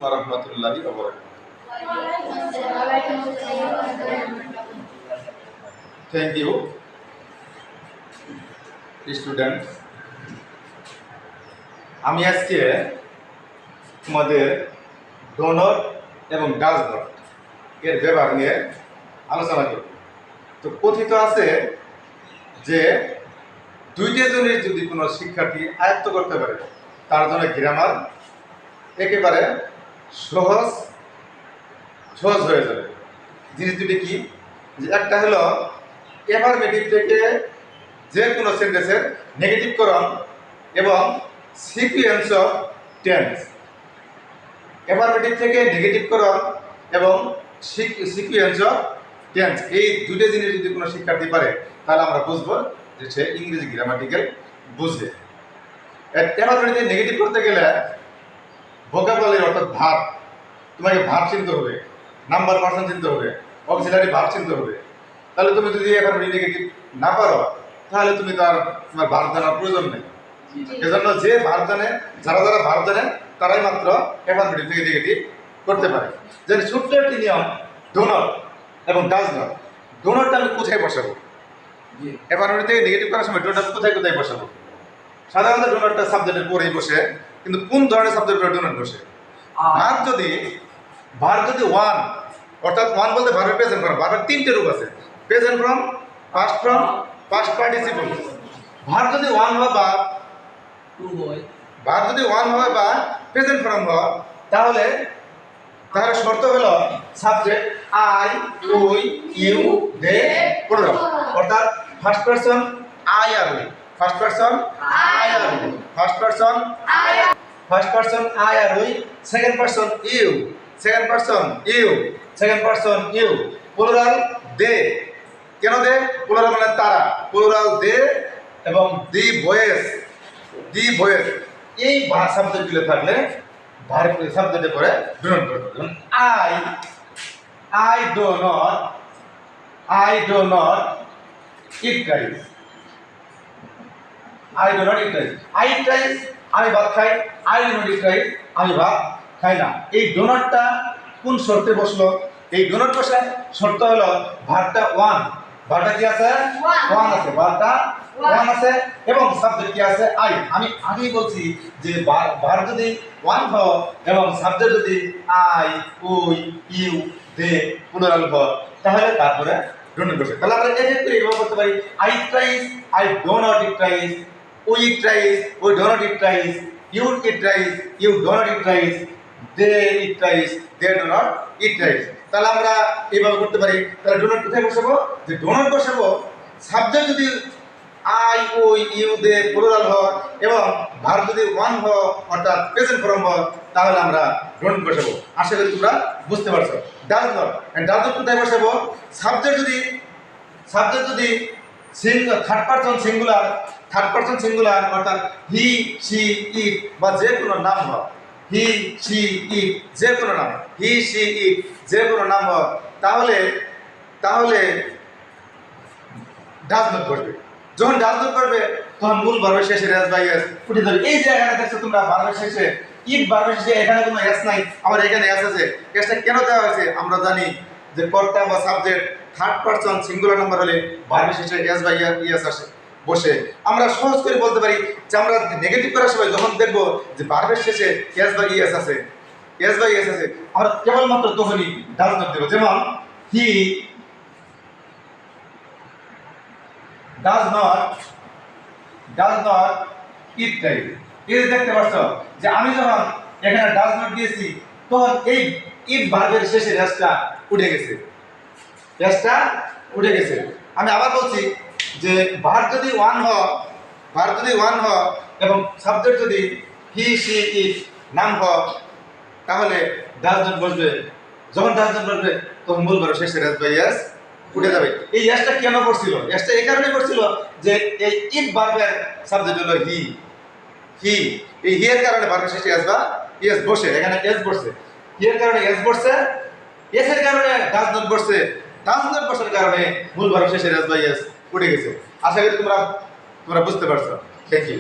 warahmatullahi wabarakatuh. Thank you, students. আমি আজকে তোমাদের ডোনর এবং ডাজ নট এর ব্যবহার নিয়ে আলোচনা করব। তো কথিত আছে যে দুইটা জনের যদি কোনো শিক্ষার্থী আয়ত্ত করতে পারে তার জন্য গ্রামার একেবারে সহজ হয়ে যাবে। জিনিস দুটি কি, যে একটা হলো এফারমেটিভ থেকে যে কোনো সেন্টেন্সের নেগেটিভকরণ এবং সিকুয়েন্স অফ টেন্স। এফারমেটিভ থেকে নেগেটিভকরণ এবং সিকুয়েন্স অফ টেন্স, এই দুটো জিনিস যদি কোনো শিক্ষার্থী পারে তাহলে আমরা বুঝবো যে সে ইংরেজি গ্রামাটিক্যাল বুঝবে। এফারমেটিভ নেগেটিভ করতে গেলে ভোকাবুলারি অর্থাৎ ভাব, তোমাকে ভাব চিনতে হবে, নাম্বার পার্সন চিনতে হবে, অক্সিলারি ভাব চিনতে হবে। তাহলে তুমি যদি এখন নেগেটিভ না পারো তাহলে তুমি তো আর তোমার ভাব জানার প্রয়োজন নেই। এজন্য যে ভাব জানে, যারা ভাব জানে তারাই মাত্র এফারমেটিভ থেকে নেগেটিভ করতে পারে। যেন ছোট্ট একটি নিয়ম, ডোনট এবং ডাজ নট। ডোনটটা আমি কোথায় বসাবো, এফারমেটিভ থেকে নেগেটিভ করার সময় ডোনট কোথায় বসাবো? সাধারণত ডোনটটা সাবজেক্টের পরেই বসে, কিন্তু কোন ধরনের সাবজেক্টের পরে ডোনট বসে? ভার্ব যদি ওয়ান, অর্থাৎ ওয়ান বলতে ভার্বের প্রেজেন্ট ফর্ম। ভার্বের তিনটে রূপ আছে, present form, past participle. Verb যদি ওয়ান হয় বা প্রেজেন্ট ফর্ম হয় তাহলে শর্ত হলো subject I, we, you, they, pronoun. অর্থাৎ ফার্স্ট পারসন আই আর উই, ফার্স্ট পারসন আই আর উই, ফার্স্ট পারসন আই আর we, second person you, second person you, second person you, plural they. কেন they? Plural মানে তারা, plural দে এবং the voice. এই সাবজেক্টগুলো থাকলে ভার্ব সাবজেক্টে পরে ডোনট করতে হবে। I do not eat rice. I do not eat rice. I eat rice, আমি ভাত খাই। I do not eat rice, আমি ভাত খাই না। এই ডোনটটা কোন শর্তে বসলো? এই ডোনট বসার শর্ত হলো ভার্বটা ওয়ান। ভার্বটা কি আছে? ওয়ান আছে। ভার্বটা ওয়ান আছে এবং সাবজেক্ট কি আছে? আই। আমি আগেই বলছি যে ভার্ব যদি ওয়ান হয় এবং সাবজেক্ট যদি I, we, you, they, plural হয় তাহলে তারপরে ডোনট বসে। তাহলে আমরা এইভাবে করতে পারি, I eat rice, I do not eat rice, we eat rice, we do not eat rice, you eat rice, you do not eat rice, they eat rice, they do not eat rice. তাহলে আমরা এইভাবে করতে পারি। তাহলে ডোনট কোথায় বসাবো? যে don't বসাবো সাবজেক্ট যদি I, we, you, they, plural হয় এবং ভার্ব যদি ওয়ান হয় অর্থাৎ প্রেজেন্ট ফর্ম হয় তাহলে আমরা ডোনট বসাবো। আশা করি তোমরা বুঝতে পারছো। ডাজ নট কোথায় বসাবো? সাবজেক্ট যদি থার্ড পারসন সিঙ্গুলার অর্থাৎ হি, সি, ইট বা যে কোনো নাম হয়, হি, সি, ইট যে কোনো নাম, হি, সি, ইট যে কোনো নাম হয় তাহলে ডাজ নট বসবে। যখন ডাজ নট করবে তখন মূল ভার্বের শেষে এস বাই এস উঠে যাবে। এই যে এখানে দেখছো তোমরা ভার্বের শেষে ইট, ভার্বের শেষে এখানে কোনো এস নাই, আমার এখানে এস আছে। এসটা কেন দেওয়া হয়েছে? আমরা জানি যে কর্তা বা subject third person singular number হলে ভার্বের শেষে এস বাই এস আসে বসে। আমরা সহজ করে বলতে পারি যে আমরা নেগেটিভ করার সময় যখন দেখবো যে ভার্বের শেষে এস বাই এস আছে, আমরা কেবলমাত্র তখনই ডাজ নট দেবো। যেমন হি does not eat রাইস। এই দেখতে পাচ্ছ যে আমি যখন এখানে ডাজ নট দিয়েছি তখন এই ইট ভার্বের শেষে এসটা উঠে গেছে। আমি আবার বলছি যে ভার্ব যদি ওয়ান হয় এবং সাবজেক্ট যদি হি, সি, ইট নাম হয় তাহলে ডাজ নট বসবে। যখন ডাজ নট বসবে তখন মূল ভার্বের শেষে এস বাই এস উঠে যাবে। এই এসটা কেন পড়ছিল? এসটা এই কারণে পড়ছিল যে এই ইট ভার্বের সাবজেক্ট হলো হি। এই হি এর কারণে ভার্বের শেষে এস বা এস বসে, এখানে এস বসছে। হি এর কারণে এস বসছে, এস এর কারণে ডাজ নট বসছে, ডাজ নট বসার কারণে মূল ভার্বের শেষে এস বাই এস উঠে গেছে। আশা করি তোমরা বুঝতে পারছো। Thank you.